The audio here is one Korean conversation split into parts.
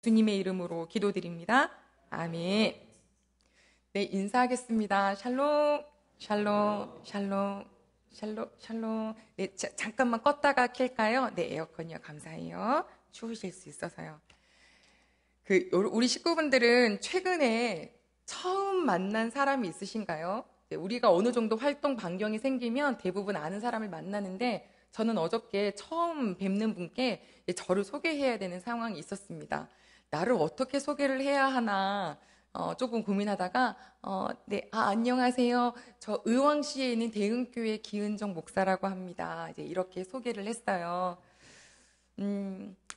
주님의 이름으로 기도드립니다. 아멘. 네, 인사하겠습니다. 샬롬, 샬롬, 샬롬, 샬롬, 샬롬. 네, 잠깐만 껐다가 켤까요? 네, 에어컨이요. 감사해요. 추우실 수 있어서요. 우리 식구분들은 최근에 처음 만난 사람이 있으신가요? 네, 우리가 어느 정도 활동 반경이 생기면 대부분 아는 사람을 만나는데 저는 어저께 처음 뵙는 분께 저를 소개해야 되는 상황이 있었습니다. 나를 어떻게 소개를 해야 하나 조금 고민하다가 네, 안녕하세요. 저 의왕시에 있는 대흥교회 기은정 목사라고 합니다. 이제 이렇게 소개를 했어요.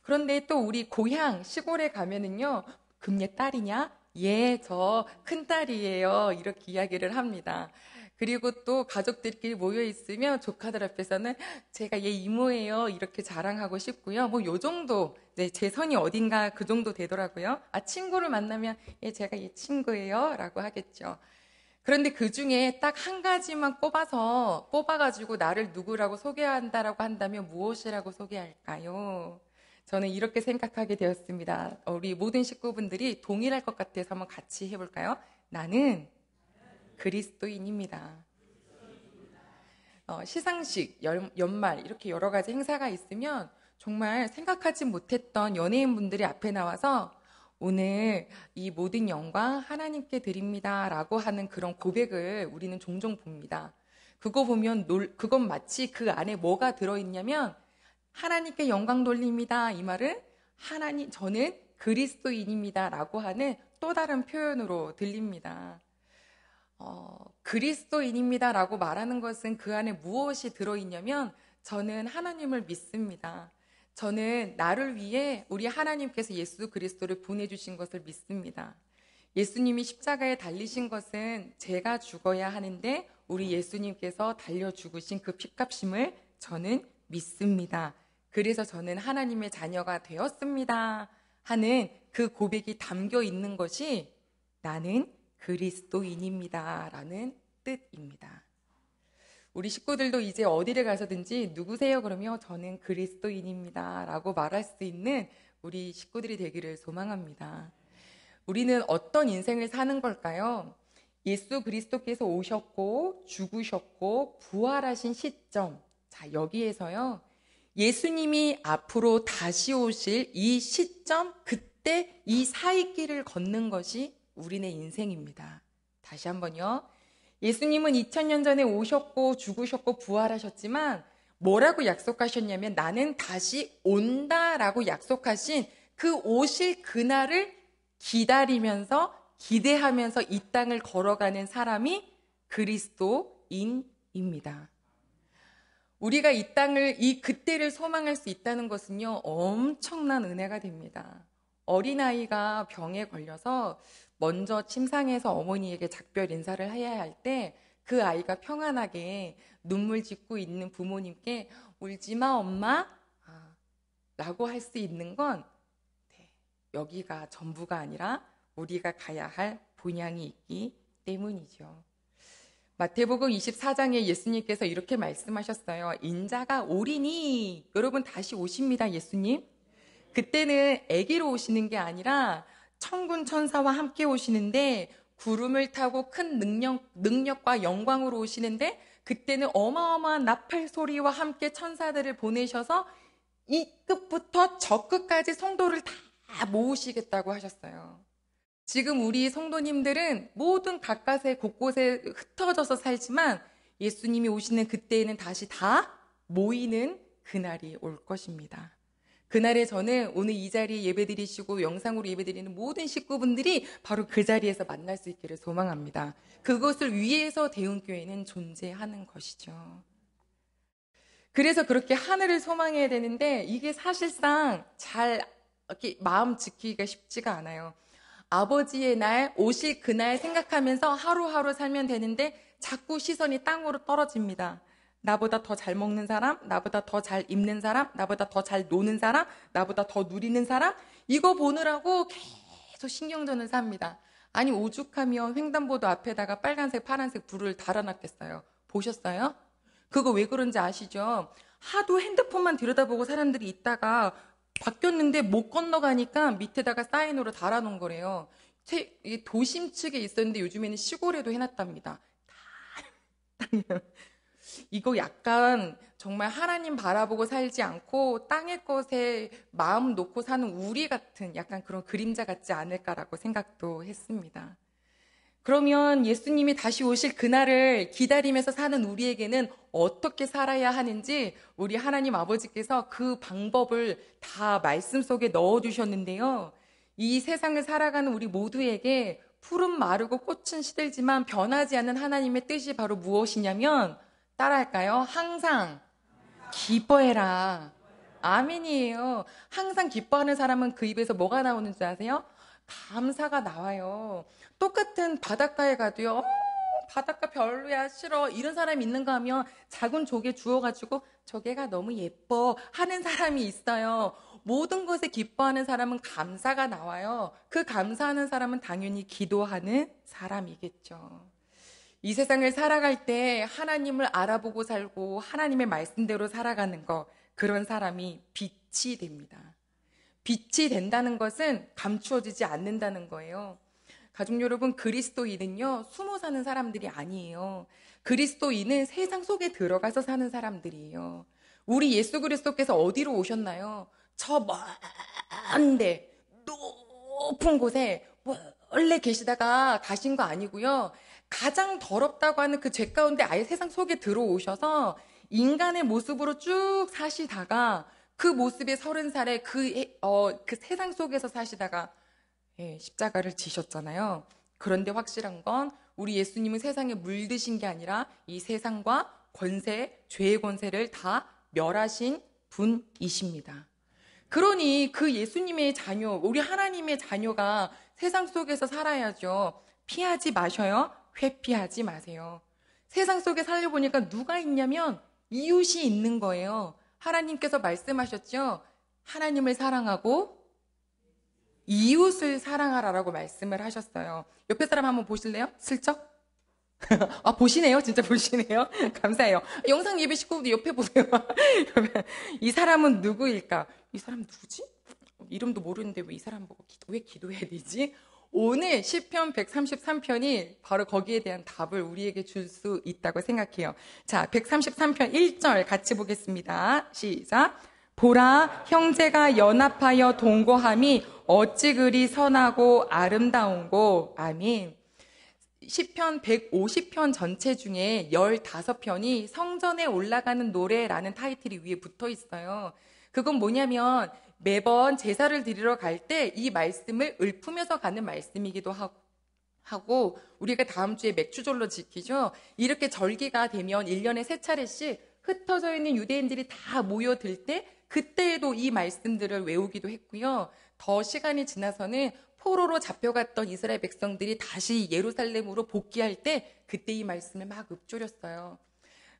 그런데 또 우리 고향 시골에 가면은요, 금예 딸이냐? 예, 저 큰딸이에요. 이렇게 이야기를 합니다. 그리고 또 가족들끼리 모여 있으면 조카들 앞에서는 제가 얘 이모예요. 이렇게 자랑하고 싶고요. 뭐 요 정도, 네, 제 선이 어딘가 그 정도 되더라고요. 친구를 만나면 예, 제가 얘 친구예요. 라고 하겠죠. 그런데 그 중에 딱 한 가지만 뽑아가지고 나를 누구라고 소개한다라고 한다면 무엇이라고 소개할까요? 저는 이렇게 생각하게 되었습니다. 우리 모든 식구분들이 동일할 것 같아서 한번 같이 해볼까요? 나는 그리스도인입니다. 시상식, 연말 이렇게 여러 가지 행사가 있으면 정말 생각하지 못했던 연예인분들이 앞에 나와서 오늘 이 모든 영광 하나님께 드립니다 라고 하는 그런 고백을 우리는 종종 봅니다. 그거 보면 그건 마치 그 안에 뭐가 들어있냐면 하나님께 영광 돌립니다. 이 말은 저는 그리스도인입니다 라고 하는 또 다른 표현으로 들립니다. 그리스도인입니다 라고 말하는 것은 그 안에 무엇이 들어있냐면 저는 하나님을 믿습니다. 저는 나를 위해 우리 하나님께서 예수 그리스도를 보내주신 것을 믿습니다. 예수님이 십자가에 달리신 것은 제가 죽어야 하는데 우리 예수님께서 달려 죽으신 그 핏값임을 저는 믿습니다. 그래서 저는 하나님의 자녀가 되었습니다 하는 그 고백이 담겨 있는 것이 나는 그리스도인입니다 라는 뜻입니다. 우리 식구들도 이제 어디를 가서든지 누구세요? 그러면 저는 그리스도인입니다 라고 말할 수 있는 우리 식구들이 되기를 소망합니다. 우리는 어떤 인생을 사는 걸까요? 예수 그리스도께서 오셨고 죽으셨고 부활하신 시점, 자 여기에서요 예수님이 앞으로 다시 오실 이 시점, 그때 이 사이길을 걷는 것이 우리네 인생입니다. 다시 한번요. 예수님은 2000년 전에 오셨고 죽으셨고 부활하셨지만 뭐라고 약속하셨냐면 나는 다시 온다라고 약속하신 그 오실 그날을 기다리면서 기대하면서 이 땅을 걸어가는 사람이 그리스도인입니다. 우리가 이 그때를 소망할 수 있다는 것은요 엄청난 은혜가 됩니다. 어린아이가 병에 걸려서 먼저 침상에서 어머니에게 작별 인사를 해야 할 때 그 아이가 평안하게 눈물 짓고 있는 부모님께 울지마 엄마 라고 할 수 있는 건 여기가 전부가 아니라 우리가 가야 할 본향이 있기 때문이죠. 마태복음 24장에 예수님께서 이렇게 말씀하셨어요. 인자가 오리니 여러분 다시 오십니다. 예수님. 그때는 아기로 오시는 게 아니라 천군 천사와 함께 오시는데 구름을 타고 큰 능력과 영광으로 오시는데 그때는 어마어마한 나팔 소리와 함께 천사들을 보내셔서 이 끝부터 저 끝까지 성도를 다 모으시겠다고 하셨어요. 지금 우리 성도님들은 모든 가까스에 곳곳에 흩어져서 살지만 예수님이 오시는 그때에는 다시 다 모이는 그날이 올 것입니다. 그날에 저는 오늘 이 자리에 예배드리시고 영상으로 예배드리는 모든 식구분들이 바로 그 자리에서 만날 수 있기를 소망합니다. 그것을 위해서 대흥교회는 존재하는 것이죠. 그래서 그렇게 하늘을 소망해야 되는데 이게 사실상 잘 이렇게 마음 지키기가 쉽지가 않아요. 아버지의 날, 오실 그날 생각하면서 하루하루 살면 되는데 자꾸 시선이 땅으로 떨어집니다. 나보다 더 잘 먹는 사람, 나보다 더 잘 입는 사람, 나보다 더 잘 노는 사람, 나보다 더 누리는 사람, 이거 보느라고 계속 신경전을 삽니다. 아니 오죽하면 횡단보도 앞에다가 빨간색, 파란색 불을 달아놨겠어요. 보셨어요? 그거 왜 그런지 아시죠? 하도 핸드폰만 들여다보고 사람들이 있다가 바뀌었는데 못 건너가니까 밑에다가 사인으로 달아놓은 거래요. 이게 도심 측에 있었는데 요즘에는 시골에도 해놨답니다. 이거 약간 정말 하나님 바라보고 살지 않고 땅의 것에 마음 놓고 사는 우리 같은 약간 그런 그림자 같지 않을까라고 생각도 했습니다. 그러면 예수님이 다시 오실 그날을 기다리면서 사는 우리에게는 어떻게 살아야 하는지 우리 하나님 아버지께서 그 방법을 다 말씀 속에 넣어주셨는데요. 이 세상을 살아가는 우리 모두에게 푸른 마르고 꽃은 시들지만 변하지 않는 하나님의 뜻이 바로 무엇이냐면 따라할까요? 항상 기뻐해라. 아멘이에요. 항상 기뻐하는 사람은 그 입에서 뭐가 나오는 줄 아세요? 감사가 나와요. 똑같은 바닷가에 가도요. 바닷가 별로야, 싫어, 이런 사람이 있는가 하면 작은 조개 주워가지고 조개가 너무 예뻐 하는 사람이 있어요. 모든 것에 기뻐하는 사람은 감사가 나와요. 그 감사하는 사람은 당연히 기도하는 사람이겠죠. 이 세상을 살아갈 때 하나님을 알아보고 살고 하나님의 말씀대로 살아가는 것, 그런 사람이 빛이 됩니다. 빛이 된다는 것은 감추어지지 않는다는 거예요. 가족 여러분, 그리스도인은요, 숨어 사는 사람들이 아니에요. 그리스도인은 세상 속에 들어가서 사는 사람들이에요. 우리 예수 그리스도께서 어디로 오셨나요? 저 먼데 높은 곳에 원래 계시다가 가신 거 아니고요. 가장 더럽다고 하는 그 죄 가운데 아예 세상 속에 들어오셔서 인간의 모습으로 쭉 사시다가 그 모습의 30살에 그 세상 속에서 사시다가 십자가를 지셨잖아요. 그런데 확실한 건 우리 예수님은 세상에 물드신 게 아니라 이 세상과 권세, 죄의 권세를 다 멸하신 분이십니다. 그러니 그 예수님의 자녀, 우리 하나님의 자녀가 세상 속에서 살아야죠. 피하지 마셔요. 회피하지 마세요. 세상 속에 살려보니까 누가 있냐면 이웃이 있는 거예요. 하나님께서 말씀하셨죠. 하나님을 사랑하고 이웃을 사랑하라라고 말씀을 하셨어요. 옆에 사람 한번 보실래요? 슬쩍? 아, 보시네요. 진짜 보시네요. 감사해요. 영상 예배 식구도 옆에 보세요. 이 사람은 누구일까? 이 사람 누구지? 이름도 모르는데 왜 이 사람 보고 왜 기도해야 되지? 오늘 시편 133편이 바로 거기에 대한 답을 우리에게 줄 수 있다고 생각해요. 자, 133편 1절 같이 보겠습니다. 시작. 보라, 형제가 연합하여 동거함이 어찌 그리 선하고 아름다운고. 아멘. 시편 150편 전체 중에 15편이 성전에 올라가는 노래라는 타이틀이 위에 붙어 있어요. 그건 뭐냐면 매번 제사를 드리러 갈 때 이 말씀을 읊으면서 가는 말씀이기도 하고 우리가 다음 주에 맥주절로 지키죠. 이렇게 절기가 되면 1년에 3차례씩 흩어져 있는 유대인들이 다 모여들 때 그때에도 이 말씀들을 외우기도 했고요. 더 시간이 지나서는 포로로 잡혀갔던 이스라엘 백성들이 다시 예루살렘으로 복귀할 때 그때 이 말씀을 막 읊조렸어요.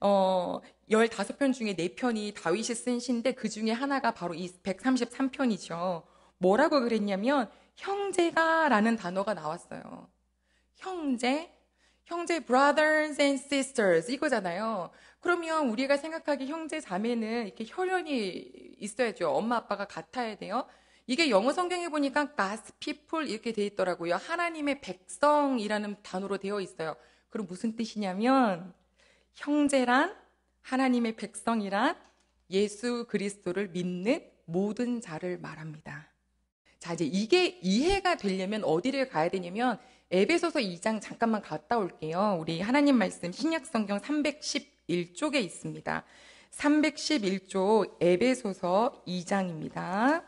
15편 중에 4편이 다윗이 쓴 시인데 그 중에 하나가 바로 이 133편이죠. 뭐라고 그랬냐면 형제가 라는 단어가 나왔어요. 형제 brothers and sisters 이거잖아요. 그러면 우리가 생각하기 형제 자매는 이렇게 혈연이 있어야죠. 엄마 아빠가 같아야 돼요. 이게 영어 성경에 보니까 God's people 이렇게 돼 있더라고요. 하나님의 백성이라는 단어로 되어 있어요. 그럼 무슨 뜻이냐면 형제란 하나님의 백성이란 예수 그리스도를 믿는 모든 자를 말합니다. 자, 이제 이게 이해가 되려면 어디를 가야 되냐면 에베소서 2장 잠깐만 갔다 올게요. 우리 하나님 말씀 신약 성경 311쪽에 있습니다. 311쪽 에베소서 2장입니다.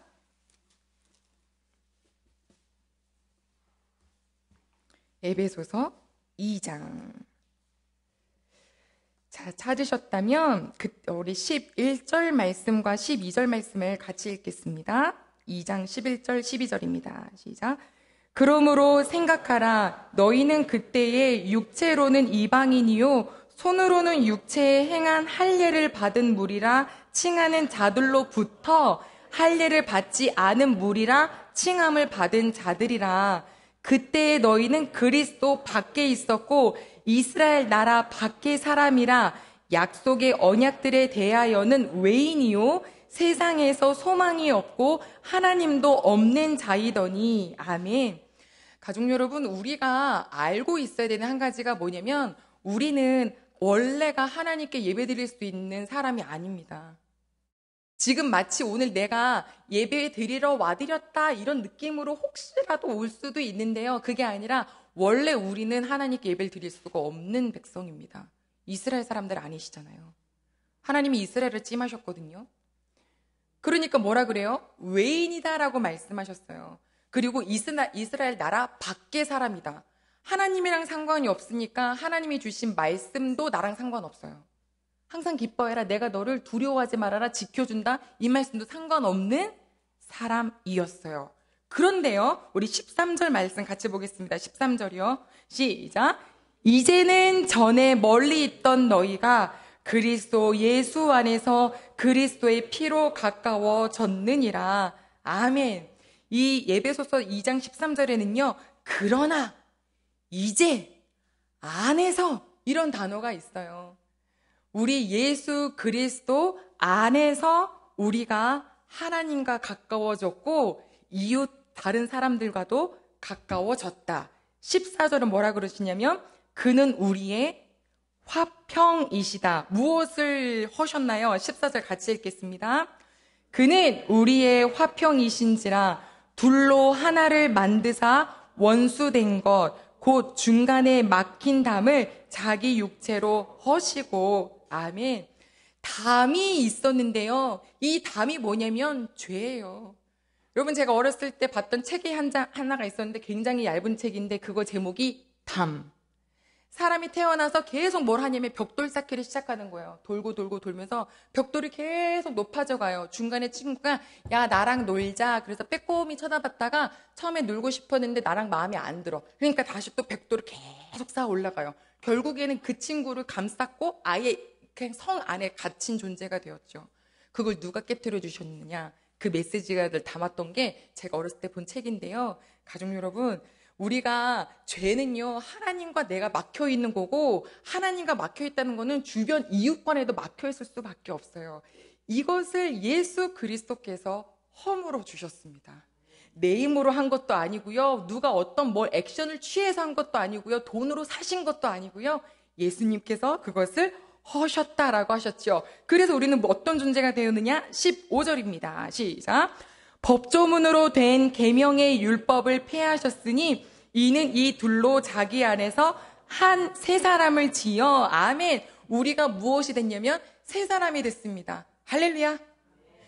에베소서 2장. 자, 찾으셨다면 우리 11절 말씀과 12절 말씀을 같이 읽겠습니다. 2장 11절 12절입니다. 시작. 그러므로 생각하라. 너희는 그때에 육체로는 이방인이요 손으로는 육체에 행한 할례를 받은 무리라 칭하는 자들로부터 할례를 받지 않은 무리라 칭함을 받은 자들이라. 그때에 너희는 그리스도 밖에 있었고 이스라엘 나라 밖의 사람이라 약속의 언약들에 대하여는 외인이요 세상에서 소망이 없고 하나님도 없는 자이더니. 아멘. 가족 여러분, 우리가 알고 있어야 되는 한 가지가 뭐냐면 우리는 원래가 하나님께 예배드릴 수 있는 사람이 아닙니다. 지금 마치 오늘 내가 예배 드리러 와드렸다 이런 느낌으로 혹시라도 올 수도 있는데요. 그게 아니라 원래 우리는 하나님께 예배를 드릴 수가 없는 백성입니다. 이스라엘 사람들 아니시잖아요. 하나님이 이스라엘을 찜하셨거든요. 그러니까 뭐라 그래요? 외인이다라고 말씀하셨어요. 그리고 이스라엘 나라 밖의 사람이다. 하나님이랑 상관이 없으니까 하나님이 주신 말씀도 나랑 상관없어요. 항상 기뻐해라. 내가 너를 두려워하지 말아라. 지켜준다. 이 말씀도 상관없는 사람이었어요. 그런데요, 우리 13절 말씀 같이 보겠습니다. 13절이요. 시작. 이제는 전에 멀리 있던 너희가 그리스도 예수 안에서 그리스도의 피로 가까워졌느니라. 아멘. 이 에베소서 2장 13절에는요. 그러나 이제 안에서 이런 단어가 있어요. 우리 예수 그리스도 안에서 우리가 하나님과 가까워졌고 이웃 다른 사람들과도 가까워졌다. 14절은 뭐라 그러시냐면 그는 우리의 화평이시다. 무엇을 하셨나요? 14절 같이 읽겠습니다. 그는 우리의 화평이신지라 둘로 하나를 만드사 원수된 것 곧 중간에 막힌 담을 자기 육체로 허시고. 아멘. 담이 있었는데요. 이 담이 뭐냐면 죄예요. 여러분, 제가 어렸을 때 봤던 책이 하나가 있었는데 굉장히 얇은 책인데 그거 제목이 담. 사람이 태어나서 계속 뭘 하냐면 벽돌 쌓기를 시작하는 거예요. 돌고 돌고 돌면서 벽돌이 계속 높아져 가요. 중간에 친구가 야 나랑 놀자. 그래서 빼꼼히 쳐다봤다가 처음에 놀고 싶었는데 나랑 마음에 안 들어. 그러니까 다시 또 벽돌을 계속 쌓아 올라가요. 결국에는 그 친구를 감쌌고 아예 그냥 성 안에 갇힌 존재가 되었죠. 그걸 누가 깨트려 주셨느냐. 그 메시지가 담았던 게 제가 어렸을 때 본 책인데요. 가족 여러분, 우리가 죄는요 하나님과 내가 막혀있는 거고 하나님과 막혀있다는 거는 주변 이웃간에도 막혀있을 수밖에 없어요. 이것을 예수 그리스도께서 허물어 주셨습니다. 내 힘으로 한 것도 아니고요, 누가 어떤 뭘 액션을 취해서 한 것도 아니고요, 돈으로 사신 것도 아니고요, 예수님께서 그것을 하셨다라고 하셨죠. 그래서 우리는 어떤 존재가 되었느냐? 15절입니다. 시작. 법조문으로 된 계명의 율법을 폐하셨으니 이는 이 둘로 자기 안에서 한 새 사람을 지어. 아멘. 우리가 무엇이 됐냐면 새 사람이 됐습니다. 할렐루야.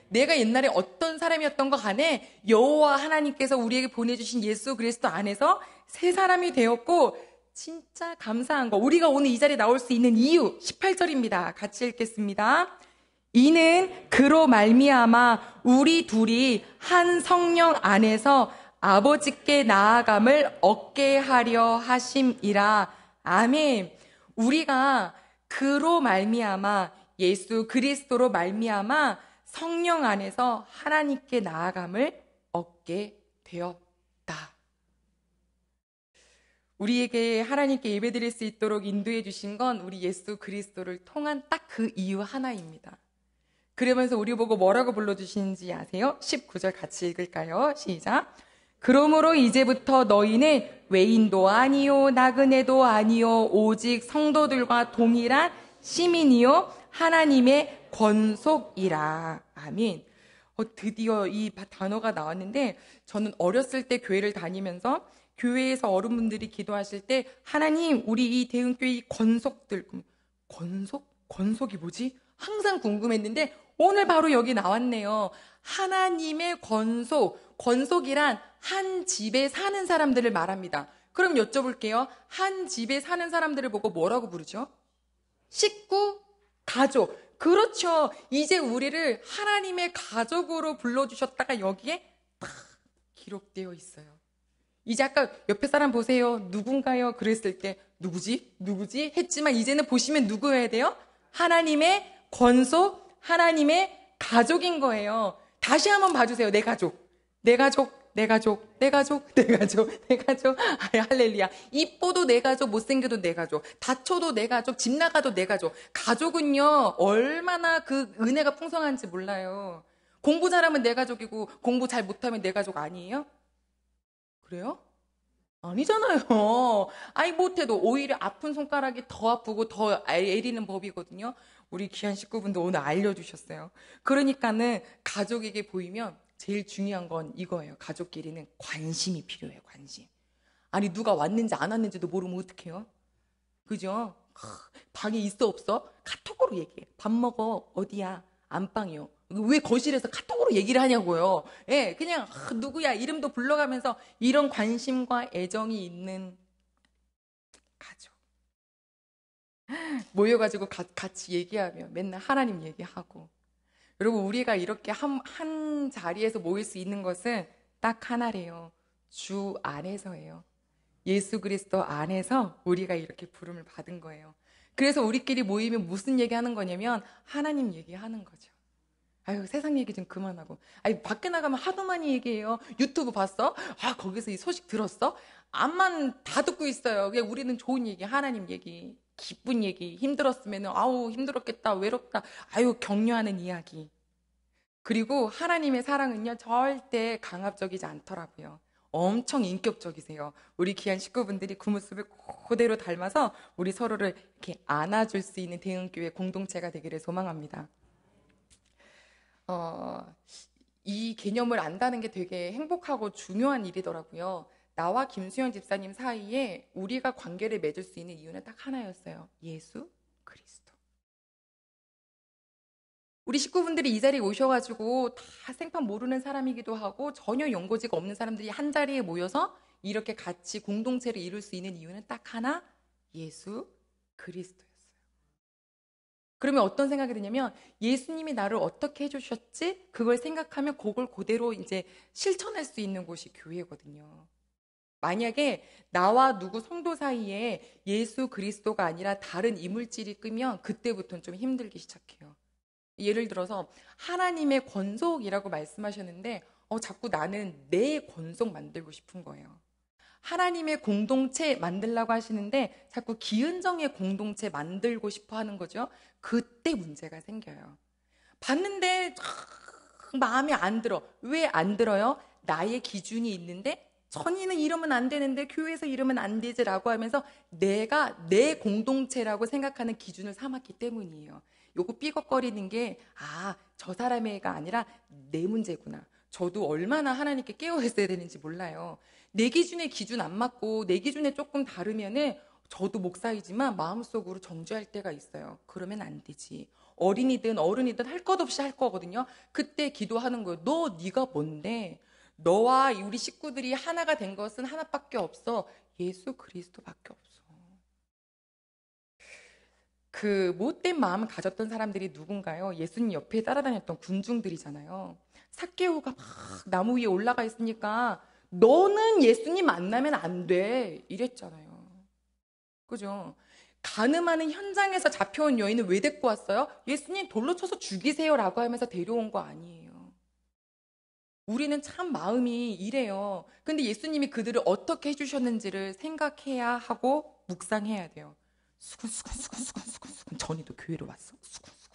내가 옛날에 어떤 사람이었던 것 간에 여호와 하나님께서 우리에게 보내주신 예수 그리스도 안에서 새 사람이 되었고, 진짜 감사한 거, 우리가 오늘 이 자리에 나올 수 있는 이유 18절입니다. 같이 읽겠습니다. 이는 그로 말미암아 우리 둘이 한 성령 안에서 아버지께 나아감을 얻게 하려 하심이라. 아멘. 우리가 그로 말미암아 예수 그리스도로 말미암아 성령 안에서 하나님께 나아감을 얻게 되었다. 우리에게 하나님께 예배드릴 수 있도록 인도해 주신 건 우리 예수 그리스도를 통한 딱 그 이유 하나입니다. 그러면서 우리 보고 뭐라고 불러주시는지 아세요? 19절 같이 읽을까요? 시작. 그러므로 이제부터 너희는 외인도 아니요 나그네도 아니요 오직 성도들과 동일한 시민이요 하나님의 권속이라. 아멘. 드디어 이 단어가 나왔는데, 저는 어렸을 때 교회를 다니면서 교회에서 어른분들이 기도하실 때 하나님 우리 이 대흥교회 이 권속들, 권속이 뭐지? 항상 궁금했는데 오늘 바로 여기 나왔네요. 하나님의 권속이란 한 집에 사는 사람들을 말합니다. 그럼 여쭤볼게요. 한 집에 사는 사람들을 보고 뭐라고 부르죠? 식구, 가족. 그렇죠. 이제 우리를 하나님의 가족으로 불러주셨다가 여기에 딱 기록되어 있어요. 이제 아까 옆에 사람 보세요. 누군가요? 그랬을 때 누구지? 했지만 이제는 보시면 누구여야 돼요? 하나님의 권속, 하나님의 가족인 거예요. 다시 한번 봐주세요. 내 가족. 할렐루야. 이뻐도 내 가족, 못생겨도 내 가족, 다쳐도 내 가족, 집 나가도 내 가족. 가족은요 얼마나 그 은혜가 풍성한지 몰라요. 공부 잘하면 내 가족이고 공부 잘 못하면 내 가족 아니에요? 그래요? 아니잖아요. 아니 못해도 오히려 아픈 손가락이 더 아프고 더 애리는 법이거든요. 우리 귀한 식구분들 오늘 알려주셨어요. 그러니까는 가족에게 보이면 제일 중요한 건 이거예요. 가족끼리는 관심이 필요해요. 관심. 아니 누가 왔는지 안 왔는지도 모르면 어떡해요? 그죠? 방에 있어 없어? 카톡으로 얘기해. 밥 먹어. 어디야? 안방이요. 왜 거실에서 카톡으로 얘기를 하냐고요. 예, 그냥 누구야 이름도 불러가면서 이런 관심과 애정이 있는 가족. 모여가지고 같이 얘기하며 맨날 하나님 얘기하고. 여러분 우리가 이렇게 한 자리에서 모일 수 있는 것은 딱 하나래요. 주 안에서예요. 예수 그리스도 안에서 우리가 이렇게 부름을 받은 거예요. 그래서 우리끼리 모이면 무슨 얘기하는 거냐면 하나님 얘기하는 거죠. 아유 세상 얘기 좀 그만하고. 아니 밖에 나가면 하도 많이 얘기해요. 유튜브 봤어? 아 거기서 이 소식 들었어? 암만 다 듣고 있어요. 그냥 우리는 좋은 얘기, 하나님 얘기, 기쁜 얘기, 힘들었으면 아우 힘들었겠다, 외롭다, 아유 격려하는 이야기. 그리고 하나님의 사랑은요 절대 강압적이지 않더라고요. 엄청 인격적이세요. 우리 귀한 식구분들이 그 모습을 그대로 닮아서 우리 서로를 이렇게 안아줄 수 있는 대흥교회 공동체가 되기를 소망합니다. 이 개념을 안다는 게 되게 행복하고 중요한 일이더라고요. 나와 김수영 집사님 사이에 우리가 관계를 맺을 수 있는 이유는 딱 하나였어요. 예수 그리스도. 우리 식구분들이 이 자리에 오셔가지고 다 생판 모르는 사람이기도 하고 전혀 연고지가 없는 사람들이 한 자리에 모여서 이렇게 같이 공동체를 이룰 수 있는 이유는 딱 하나, 예수 그리스도였어요. 그러면 어떤 생각이 드냐면 예수님이 나를 어떻게 해주셨지? 그걸 생각하면 그걸 그대로 이제 실천할 수 있는 곳이 교회거든요. 만약에 나와 누구 성도 사이에 예수 그리스도가 아니라 다른 이물질이 끄면 그때부터는 좀 힘들기 시작해요. 예를 들어서 하나님의 권속이라고 말씀하셨는데 자꾸 나는 내 권속 만들고 싶은 거예요. 하나님의 공동체 만들라고 하시는데 자꾸 기은정의 공동체 만들고 싶어 하는 거죠. 그때 문제가 생겨요. 봤는데 마음에 안 들어. 왜 안 들어요? 나의 기준이 있는데 천이는 이러면 안 되는데 교회에서 이러면 안 되지라고 하면서 내가 내 공동체라고 생각하는 기준을 삼았기 때문이에요. 요거 삐걱거리는 게 저 사람의 애가 아니라 내 문제구나. 저도 얼마나 하나님께 깨어 있어야 되는지 몰라요. 내 기준에 기준 안 맞고 내 기준에 조금 다르면은 저도 목사이지만 마음속으로 정죄할 때가 있어요. 그러면 안 되지. 어린이든 어른이든 할 것 없이 할 거거든요. 그때 기도하는 거예요. 네가 뭔데? 너와 우리 식구들이 하나가 된 것은 하나밖에 없어. 예수 그리스도밖에 없어. 그 못된 마음을 가졌던 사람들이 누군가요? 예수님 옆에 따라다녔던 군중들이잖아요. 삭개오가 막 나무 위에 올라가 있으니까 너는 예수님 만나면 안 돼. 이랬잖아요. 그죠? 간음하는 현장에서 잡혀온 여인을 왜 데리고 왔어요? 예수님 돌로 쳐서 죽이세요라고 하면서 데려온 거 아니에요. 우리는 참 마음이 이래요. 근데 예수님이 그들을 어떻게 해주셨는지를 생각해야 하고 묵상해야 돼요. 수근수근 전이도 교회로 왔어. 수근수근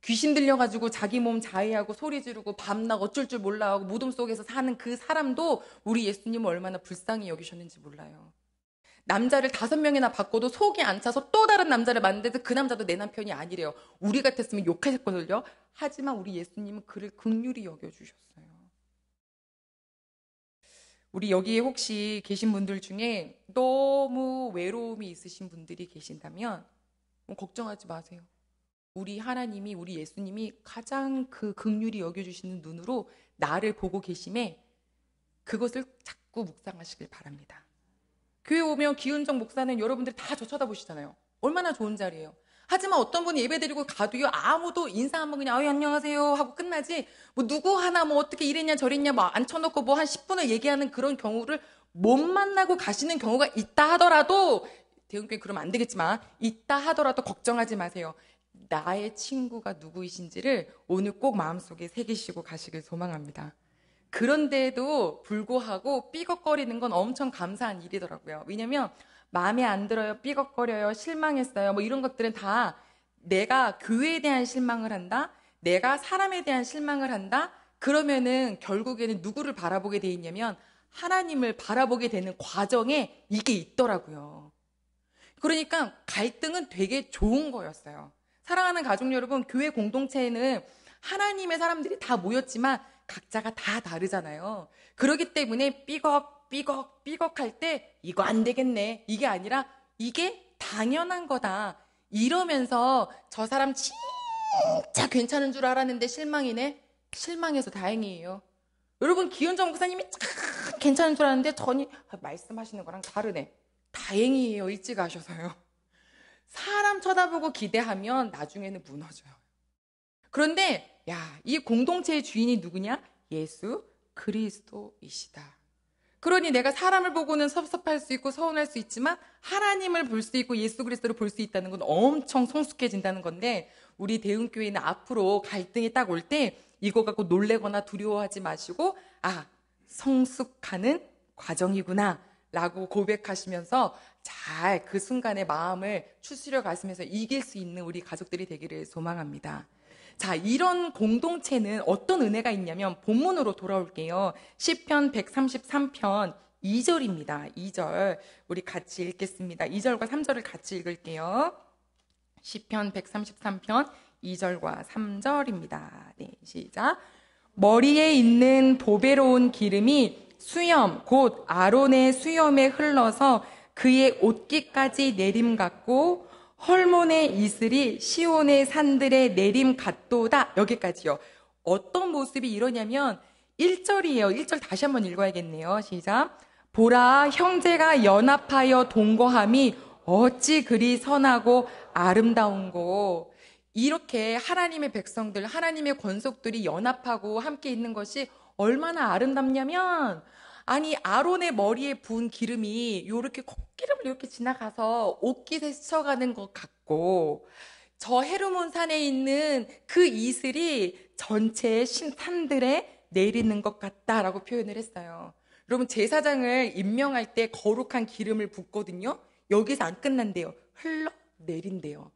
귀신 들려가지고 자기 몸 자해하고 소리 지르고 밤낮 어쩔 줄 몰라 하고 무덤 속에서 사는 그 사람도 우리 예수님을 얼마나 불쌍히 여기셨는지 몰라요. 남자를 5명이나 바꿔도 속이 안 차서 또 다른 남자를 만드는데 그 남자도 내 남편이 아니래요. 우리 같았으면 욕했을걸요. 하지만 우리 예수님은 그를 긍휼히 여겨주셨어요. 우리 여기에 혹시 계신 분들 중에 너무 외로움이 있으신 분들이 계신다면 걱정하지 마세요. 우리 하나님이, 우리 예수님이 가장 그 긍휼히 여겨주시는 눈으로 나를 보고 계심에 그것을 자꾸 묵상하시길 바랍니다. 교회 오면 기은정 목사는 여러분들 다 저 쳐다보시잖아요. 얼마나 좋은 자리예요. 하지만 어떤 분이 예배 드리고 가도요, 아무도 인사 한번 그냥 안녕하세요 하고 끝나지, 뭐 누구 하나 뭐 어떻게 이랬냐 저랬냐 뭐 앉혀놓고 뭐 한 10분을 얘기하는 그런 경우를 못 만나고 가시는 경우가 있다 하더라도, 대형교회 그러면 안 되겠지만 있다 하더라도 걱정하지 마세요. 나의 친구가 누구이신지를 오늘 꼭 마음속에 새기시고 가시길 소망합니다. 그런데도 불구하고 삐걱거리는 건 엄청 감사한 일이더라고요. 왜냐면 마음에 안 들어요, 삐걱거려요, 실망했어요, 뭐 이런 것들은 다 내가 교회에 대한 실망을 한다, 내가 사람에 대한 실망을 한다? 그러면은 결국에는 누구를 바라보게 돼 있냐면 하나님을 바라보게 되는 과정에 이게 있더라고요. 그러니까 갈등은 되게 좋은 거였어요. 사랑하는 가족 여러분, 교회 공동체에는 하나님의 사람들이 다 모였지만 각자가 다 다르잖아요. 그렇기 때문에 삐걱 할 때 이거 안 되겠네. 이게 아니라 이게 당연한 거다. 이러면서 저 사람 진짜 괜찮은 줄 알았는데 실망이네. 실망해서 다행이에요. 여러분, 기현정 목사님이 참 괜찮은 줄 알았는데 전이 말씀하시는 거랑 다르네. 다행이에요. 일찍 가셔서요. 사람 쳐다보고 기대하면 나중에는 무너져요. 그런데 이 공동체의 주인이 누구냐? 예수 그리스도이시다. 그러니 내가 사람을 보고는 섭섭할 수 있고 서운할 수 있지만 하나님을 볼 수 있고 예수 그리스도를 볼 수 있다는 건 엄청 성숙해진다는 건데, 우리 대흥교회는 앞으로 갈등이 딱 올 때 이거 갖고 놀래거나 두려워하지 마시고 성숙하는 과정이구나 라고 고백하시면서 잘 그 순간의 마음을 추스려 가시면서 이길 수 있는 우리 가족들이 되기를 소망합니다. 자, 이런 공동체는 어떤 은혜가 있냐면 본문으로 돌아올게요. 시편 133편 2절입니다. 2절 우리 같이 읽겠습니다. 2절과 3절을 같이 읽을게요. 시편 133편 2절과 3절입니다. 네, 시작. 머리에 있는 보배로운 기름이 수염 곧 아론의 수염에 흘러서 그의 옷깃까지 내림 같고 헐몬의 이슬이 시온의 산들에 내림 같도다. 여기까지요. 어떤 모습이 이러냐면 1절이에요. 1절 다시 한번 읽어야겠네요. 시작. 보라, 형제가 연합하여 동거함이 어찌 그리 선하고 아름다운고. 이렇게 하나님의 백성들, 하나님의 권속들이 연합하고 함께 있는 것이 얼마나 아름답냐면, 아니 아론의 머리에 부은 기름이 이렇게 콧기름을 이렇게 지나가서 옷깃에 스쳐가는 것 같고, 저 헤르몬 산에 있는 그 이슬이 전체 산들에 내리는 것 같다라고 표현을 했어요. 여러분, 제사장을 임명할 때 거룩한 기름을 붓거든요. 여기서 안 끝난대요. 흘러내린대요.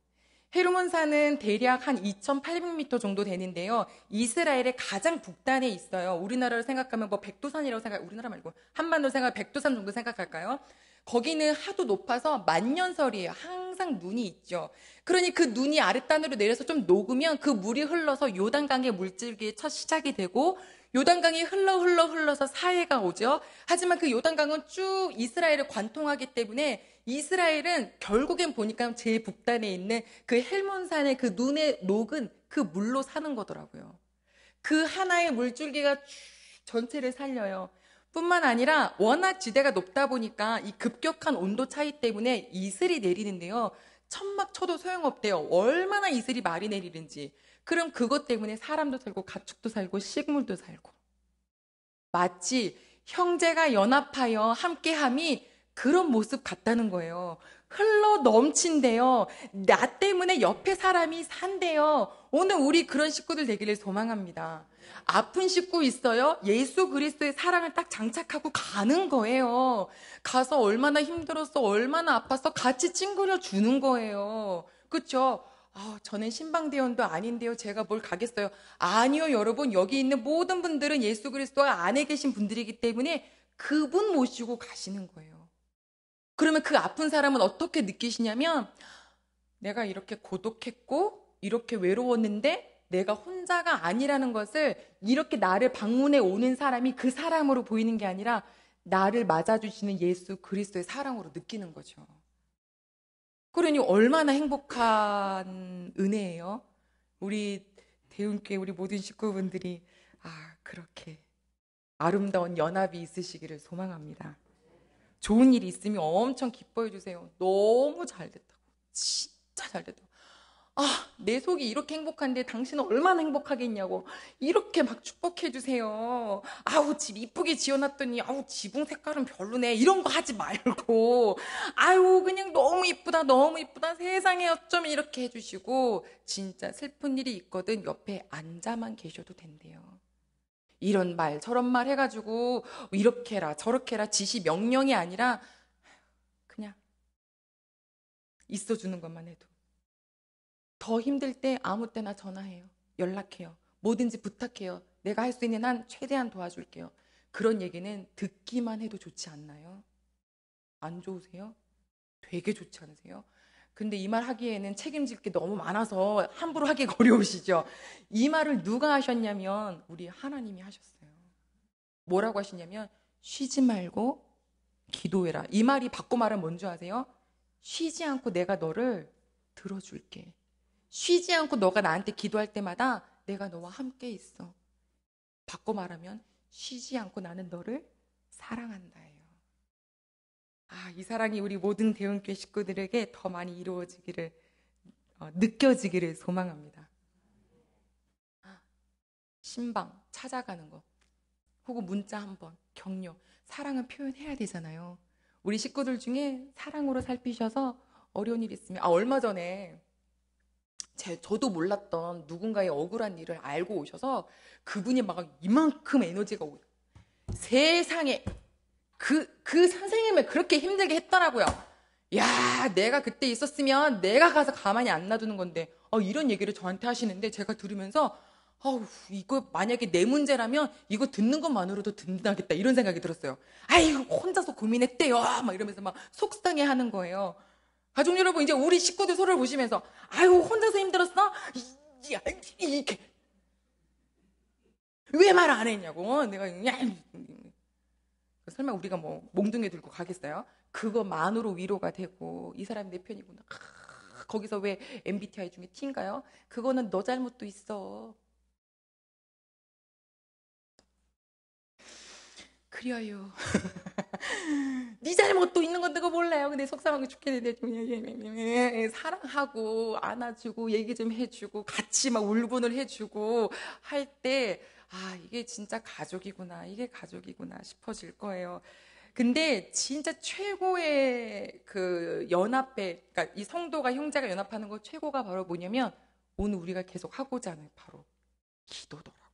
헤르몬산은 대략 한 2,800m 정도 되는데요. 이스라엘의 가장 북단에 있어요. 우리나라를 생각하면 백두산이라고 우리나라 말고 한반도 생각하면 백두산 정도 생각할까요? 거기는 하도 높아서 만년설이에요. 항상 눈이 있죠. 그러니 그 눈이 아랫단으로 내려서 좀 녹으면 그 물이 흘러서 요단강의 물줄기의 첫 시작이 되고, 요단강이 흘러서 사해가 오죠. 하지만 그 요단강은 쭉 이스라엘을 관통하기 때문에 이스라엘은 결국엔 보니까 제일 북단에 있는 그 헬몬산의 그 눈에 녹은 그 물로 사는 거더라고요. 그 하나의 물줄기가 전체를 살려요. 뿐만 아니라 워낙 지대가 높다 보니까 이 급격한 온도 차이 때문에 이슬이 내리는데요. 천막 쳐도 소용없대요. 얼마나 이슬이 많이 내리는지. 그럼 그것 때문에 사람도 살고 가축도 살고 식물도 살고. 마치 형제가 연합하여 함께함이 그런 모습 같다는 거예요. 흘러 넘친대요. 나 때문에 옆에 사람이 산대요. 오늘 우리 그런 식구들 되기를 소망합니다. 아픈 식구 있어요? 예수 그리스도의 사랑을 딱 장착하고 가는 거예요. 가서 얼마나 힘들었어, 얼마나 아팠어, 같이 찡그려 주는 거예요. 그렇죠? 저는 신방대원도 아닌데요. 제가 뭘 가겠어요? 아니요, 여러분. 여기 있는 모든 분들은 예수 그리스도 안에 계신 분들이기 때문에 그분 모시고 가시는 거예요. 그러면 그 아픈 사람은 어떻게 느끼시냐면, 내가 이렇게 고독했고 이렇게 외로웠는데 내가 혼자가 아니라는 것을, 이렇게 나를 방문해 오는 사람이 그 사람으로 보이는 게 아니라 나를 맞아주시는 예수 그리스도의 사랑으로 느끼는 거죠. 그러니 얼마나 행복한 은혜예요. 우리 대운교회 우리 모든 식구분들이 그렇게 아름다운 연합이 있으시기를 소망합니다. 좋은 일이 있으면 엄청 기뻐해 주세요. 너무 잘 됐다고. 진짜 잘 됐다고. 내 속이 이렇게 행복한데 당신은 얼마나 행복하겠냐고. 이렇게 막 축복해 주세요. 집 이쁘게 지어놨더니 지붕 색깔은 별로네. 이런 거 하지 말고, 그냥 너무 이쁘다, 너무 이쁘다. 세상에 어쩜 이렇게 해주시고, 진짜 슬픈 일이 있거든 옆에 앉아만 계셔도 된대요. 이런 말 저런 말 해가지고 이렇게 해라 저렇게 해라 지시 명령이 아니라 그냥 있어주는 것만 해도. 더 힘들 때 아무 때나 전화해요. 연락해요. 뭐든지 부탁해요. 내가 할 수 있는 한 최대한 도와줄게요. 그런 얘기는 듣기만 해도 좋지 않나요? 안 좋으세요? 되게 좋지 않으세요? 근데 이 말 하기에는 책임질 게 너무 많아서 함부로 하기가 어려우시죠? 이 말을 누가 하셨냐면 우리 하나님이 하셨어요. 뭐라고 하시냐면 쉬지 말고 기도해라. 이 말이 바꿔 말하면 뭔지 아세요? 쉬지 않고 내가 너를 들어줄게. 쉬지 않고 너가 나한테 기도할 때마다 내가 너와 함께 있어. 바꿔 말하면 쉬지 않고 나는 너를 사랑한다예요. 이 사랑이 우리 모든 대흥교회 식구들에게 더 많이 이루어지기를 느껴지기를 소망합니다. 신방 찾아가는 거 혹은 문자 한번 격려 사랑은 표현해야 되잖아요. 우리 식구들 중에 사랑으로 살피셔서 어려운 일 있으면 얼마 전에 저도 몰랐던 누군가의 억울한 일을 알고 오셔서 그분이 막 이만큼 에너지가 세상에 그 선생님을 그렇게 힘들게 했더라고요. 야, 내가 그때 있었으면 내가 가서 가만히 안 놔두는 건데 이런 얘기를 저한테 하시는데 제가 들으면서 이거 만약에 내 문제라면 이거 듣는 것만으로도 든든하겠다 이런 생각이 들었어요. 아이고 혼자서 고민했대요 막 이러면서 막 속상해하는 거예요. 가족 여러분, 이제 우리 식구들 서로를 보시면서 아유 혼자서 힘들었어? 이렇게 왜 말 안 했냐고. 내가 설마 우리가 뭐 몽둥이 들고 가겠어요? 그거만으로 위로가 되고 이 사람이 내 편이구나. 거기서 왜 MBTI 중에 T인가요? 그거는 너 잘못도 있어. 그래요. 네 잘못도 있는 건 내가 몰라요. 근데 속상하게 죽겠는데 사랑하고 안아주고 얘기 좀 해주고 같이 막 울분을 해주고 할 때 이게 진짜 가족이구나. 이게 가족이구나 싶어질 거예요. 근데 진짜 최고의 그 연합회, 그러니까 이 성도가 형제가 연합하는 거 최고가 바로 뭐냐면 오늘 우리가 계속 하고자 하는 바로 기도더라고요.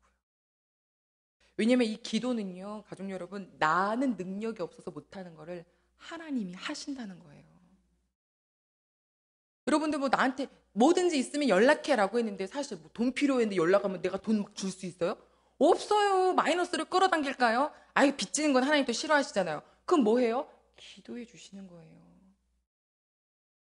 왜냐면 이 기도는요, 가족 여러분, 나는 능력이 없어서 못하는 거를 하나님이 하신다는 거예요. 여러분들 뭐 나한테 뭐든지 있으면 연락해라고 했는데 사실 뭐 돈 필요했는데 연락하면 내가 돈 막 줄 수 있어요? 없어요. 마이너스를 끌어당길까요? 빚지는 건 하나님 또 싫어하시잖아요. 그럼 뭐 해요? 기도해 주시는 거예요.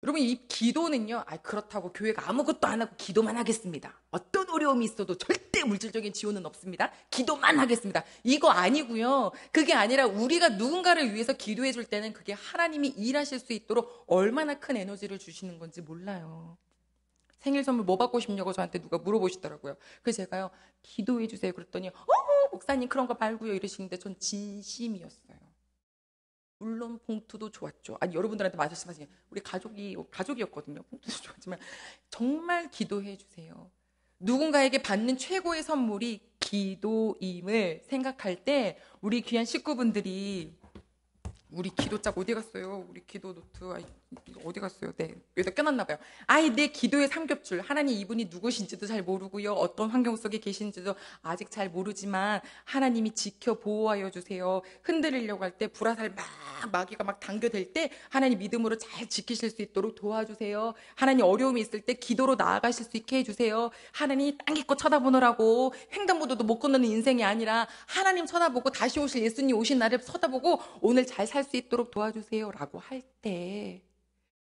여러분 이 기도는요, 그렇다고 교회가 아무것도 안 하고 기도만 하겠습니다. 어떤 어려움이 있어도 절대 물질적인 지원은 없습니다. 기도만 하겠습니다. 이거 아니고요. 그게 아니라 우리가 누군가를 위해서 기도해 줄 때는 그게 하나님이 일하실 수 있도록 얼마나 큰 에너지를 주시는 건지 몰라요. 생일 선물 뭐 받고 싶냐고 저한테 누가 물어보시더라고요. 그래서 제가요, 기도해 주세요. 그랬더니 목사님 그런 거 말고요 이러시는데 전 진심이었어요. 물론 봉투도 좋았죠. 여러분들한테 말씀하시면 우리 가족이었거든요. 봉투도 좋았지만 정말 기도해 주세요. 누군가에게 받는 최고의 선물이 기도임을 생각할 때 우리 귀한 식구분들이 우리 기도짝 어디 갔어요? 우리 기도 노트 어디 갔어요? 네, 여기다 껴놨나 봐요. 내 기도의 삼겹줄. 하나님 이분이 누구신지도 잘 모르고요. 어떤 환경 속에 계신지도 아직 잘 모르지만 하나님이 지켜 보호하여 주세요. 흔들리려고 할 때 불화살 마귀가 막 당겨댈 때 하나님 믿음으로 잘 지키실 수 있도록 도와주세요. 하나님 어려움이 있을 때 기도로 나아가실 수 있게 해주세요. 하나님 땅 깊고 쳐다보느라고 횡단보도도 못 건너는 인생이 아니라 하나님 쳐다보고 다시 오실 예수님 오신 날을 쳐다보고 오늘 잘 살 수 있도록 도와주세요 라고 할 때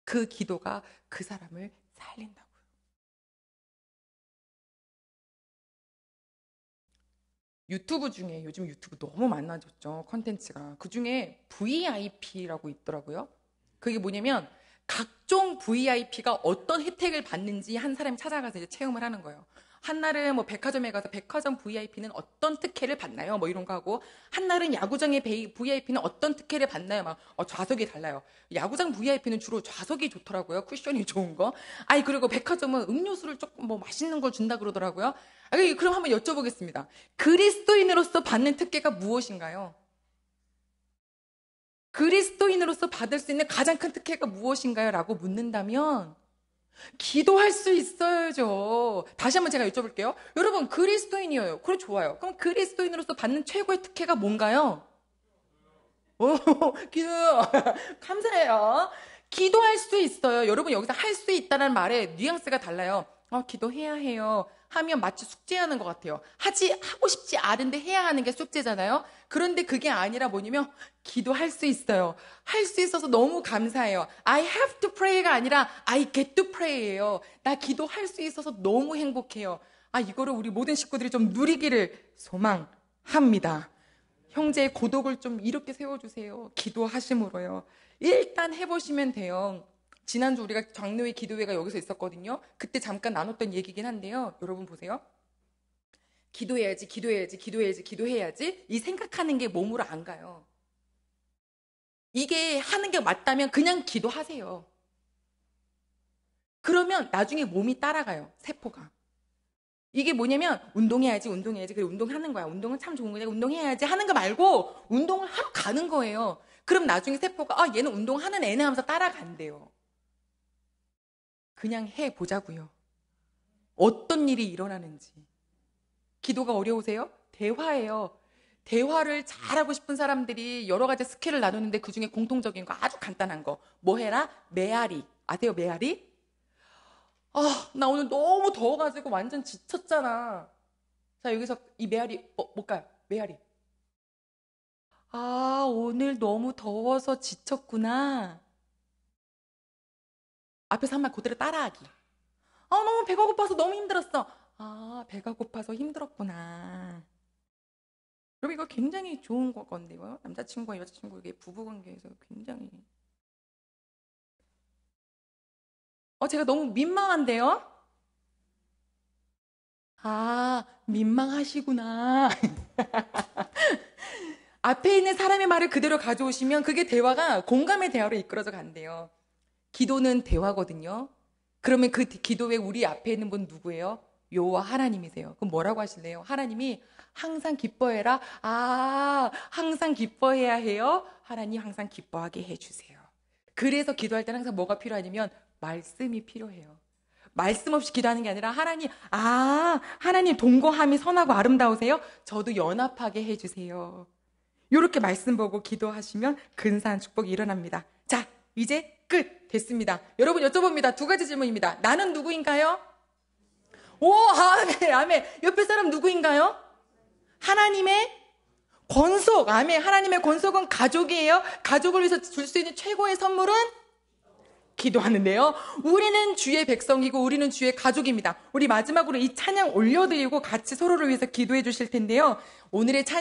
그 기도가 그 사람을 살린다고요. 유튜브 중에 요즘 유튜브 너무 많아졌죠. 컨텐츠가. 그중에 VIP라고 있더라고요. 그게 뭐냐면 각종 VIP가 어떤 혜택을 받는지 한 사람이 찾아가서 이제 체험을 하는 거예요. 한날은 뭐 백화점에 가서 백화점 VIP는 어떤 특혜를 받나요? 뭐 이런 거 하고, 한날은 야구장의 VIP는 어떤 특혜를 받나요? 막 좌석이 달라요. 야구장 VIP는 주로 좌석이 좋더라고요. 쿠션이 좋은 거. 그리고 백화점은 음료수를 조금 뭐 맛있는 걸 준다 그러더라고요. 그럼 한번 여쭤보겠습니다. 그리스도인으로서 받는 특혜가 무엇인가요? 그리스도인으로서 받을 수 있는 가장 큰 특혜가 무엇인가요? 라고 묻는다면 기도할 수 있어야죠. 다시 한번 제가 여쭤볼게요. 여러분 그리스도인이에요. 그래 좋아요. 그럼 그리스도인으로서 받는 최고의 특혜가 뭔가요? 기도 감사해요. 기도할 수 있어요. 여러분 여기서 할 수 있다는 말에 뉘앙스가 달라요. 기도해야 해요. 하면 마치 숙제하는 것 같아요. 하고 싶지 않은데 해야 하는 게 숙제잖아요. 그런데 그게 아니라 뭐냐면 기도할 수 있어요. 할 수 있어서 너무 감사해요. I have to pray가 아니라 I get to pray예요. 나 기도할 수 있어서 너무 행복해요. 이거를 우리 모든 식구들이 좀 누리기를 소망합니다. 형제의 고독을 좀 이렇게 세워주세요. 기도하심으로요. 일단 해보시면 돼요. 지난주 우리가 장로회 기도회가 여기서 있었거든요. 그때 잠깐 나눴던 얘기긴 한데요. 여러분 보세요. 기도해야지, 기도해야지, 기도해야지, 기도해야지. 이 생각하는 게 몸으로 안 가요. 이게 하는 게 맞다면 그냥 기도하세요. 그러면 나중에 몸이 따라가요. 세포가. 이게 뭐냐면 운동해야지, 운동해야지. 그래, 운동하는 거야. 운동은 참 좋은 거야. 운동해야지 하는 거 말고 운동을 하러 가는 거예요. 그럼 나중에 세포가 얘는 운동하는 애네 하면서 따라간대요. 그냥 해보자고요. 어떤 일이 일어나는지. 기도가 어려우세요? 대화예요. 대화를 잘하고 싶은 사람들이 여러 가지 스킬을 나누는데 그중에 공통적인 거 아주 간단한 거. 뭐 해라? 메아리. 아세요, 메아리? 나 오늘 너무 더워가지고 완전 지쳤잖아. 자, 여기서 이 메아리, 뭘까요? 메아리. 오늘 너무 더워서 지쳤구나. 앞에서 한 말 그대로 따라하기. 너무 배가 고파서 너무 힘들었어. 배가 고파서 힘들었구나. 여러분, 이거 굉장히 좋은 건데요. 남자친구와 여자친구에게 부부관계에서 굉장히. 제가 너무 민망한데요? 민망하시구나. 앞에 있는 사람의 말을 그대로 가져오시면 그게 대화가 공감의 대화로 이끌어져 간대요. 기도는 대화거든요. 그러면 그 기도에 우리 앞에 있는 분 누구예요? 여호와 하나님이세요. 그럼 뭐라고 하실래요? 하나님이 항상 기뻐해라. 항상 기뻐해야 해요. 하나님 항상 기뻐하게 해주세요. 그래서 기도할 때는 항상 뭐가 필요하냐면 말씀이 필요해요. 말씀 없이 기도하는 게 아니라 하나님 동거함이 선하고 아름다우세요? 저도 연합하게 해주세요. 이렇게 말씀 보고 기도하시면 근사한 축복이 일어납니다. 자, 이제 끝 됐습니다. 여러분 여쭤봅니다. 2가지 질문입니다. 나는 누구인가요? 아멘, 아멘. 옆에 사람 누구인가요? 하나님의 권속. 아멘. 하나님의 권속은 가족이에요. 가족을 위해서 줄 수 있는 최고의 선물은 기도하는데요. 우리는 주의 백성이고 우리는 주의 가족입니다. 우리 마지막으로 이 찬양 올려드리고 같이 서로를 위해서 기도해 주실 텐데요. 오늘의 찬양